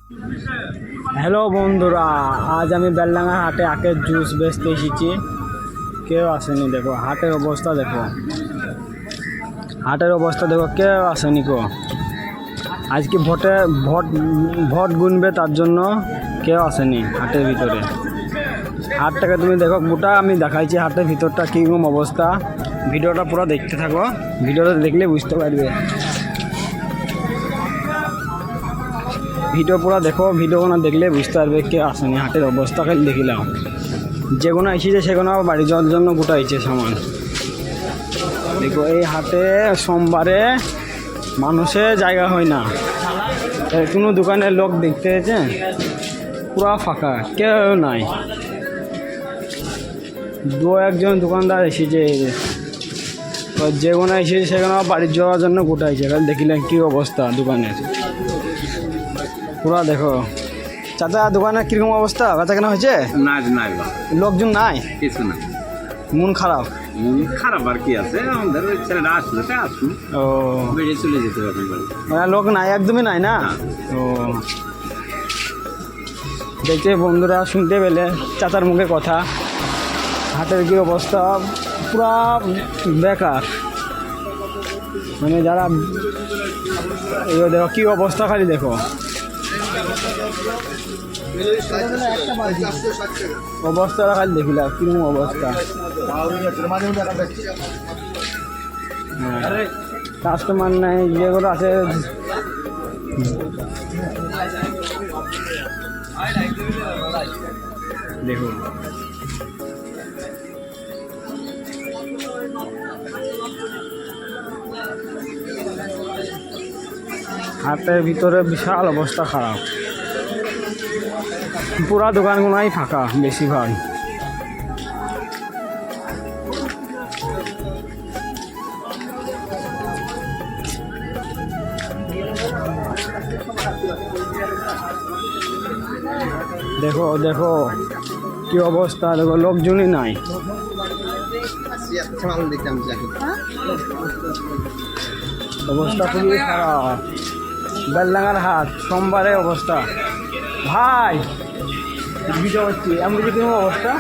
Hello বন্ধুরা, আজ আমি বেলডাঙ্গা হাটে আখের জুস বেচতে এসেছি। কেউ আসেনি, দেখো হাটের অবস্থা দেখো, কেউ আসেনি কো। আজকে ভোট গুনবে, তার জন্য কেউ আসেনি হাটের ভিতরে। হাটটাকে তুমি দেখো গোটা, আমি দেখাইছি হাটের ভিতরটা কীরকম অবস্থা। ভিডিওটা পুরো দেখতে থাকো, ভিডিওটা দেখলে বুঝতে পারবে। ভিডিও পুরো দেখো, ভিডিও না দেখলে বুঝতে পারবে কে আসেনি। হাটের অবস্থা খালি দেখিলাম, যেগুলো এসেছে সেগুলো বাড়ি যাওয়ার জন্য গোটাইছে সামান। দেখো এই হাটে সোমবারে মানুষের জায়গা হয় না, কোনো দোকানের লোক দেখতে হয়েছে, পুরা ফাঁকা, কেউ নাই। দু একজন দোকানদার এসেছে, যেগুলো এসেছে সেগুলো বাড়ি যাওয়ার জন্য গোটাইছে। খালি দেখিলেন কী অবস্থা দোকানের পুরা। দেখো চাচা, দোকানের কিরকম অবস্থা, বেচা কেনা হয়েছে? না না, লোকজন নাই, কিছু না, মন খারাপ। মন খারাপ আর কি আছে, আমাদের ওই ছেলেটা আসলো, আসুন ও, বেরিয়ে চলে যেতে হবে বাড়ি। লোক নাই, একদমই নাই না। ও, দেখতে বন্ধুরা শুনতে পেলে চাচার মুখে কথা, হাটের কি অবস্থা, পুরা বেকার। মানে যারা দেখো কি অবস্থা, খালি দেখো অবস্থাটা খালি দেখিলা কিরকম অবস্থা। কাস্টমার নাই, যেগুলো আছে দেখুন। হাটের ভিতরে বিশাল অবস্থা খারাপ, পুরা দোকানগুলোই ফাঁকা বেশিরভাগ। দেখো দেখো কি অবস্থা, দেখো লোকজনই নাই। অবস্থা খুবই খারাপ, বেলডাঙ্গার হাট সোমবারের অবস্থা। ভাই ভিডিও হচ্ছে, এমন কি কোনো অবস্থা?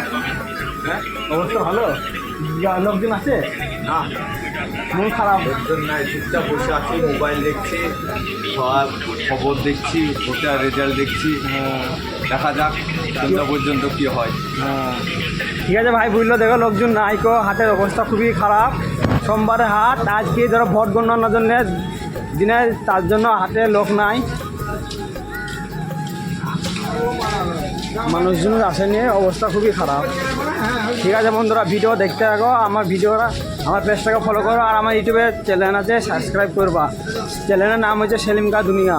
হ্যাঁ, অবস্থা ভালো, লোকজন আছে না, মন খারাপ। লোকজন নাই, চুপচাপ বসে আছি, মোবাইল দেখছি, সব খবর দেখছি, ভোটার রেজাল্ট দেখছি। দেখা যাক সন্ধ্যা পর্যন্ত কি হয়। হ্যাঁ ঠিক আছে ভাই, বুঝলো। দেখো লোকজন নাই কো, হাটের অবস্থা খুবই খারাপ। সোমবারে হাট, আজকে ধরো ভোট গণনার জন্য দিনে, তার জন্য হাটে লোক নাই, মানুষজন আসেনি, অবস্থা খুবই খারাপ। ঠিক আছে বন্ধুরা, ভিডিও দেখতে থাকো, আমার ভিডিওটা, আমার পেজটাকে ফলো করো, আর আমার ইউটিউবে চ্যানেল আছে, সাবস্ক্রাইব করবা। চ্যানেলের নাম হচ্ছে সেলিম কা দুনিয়া।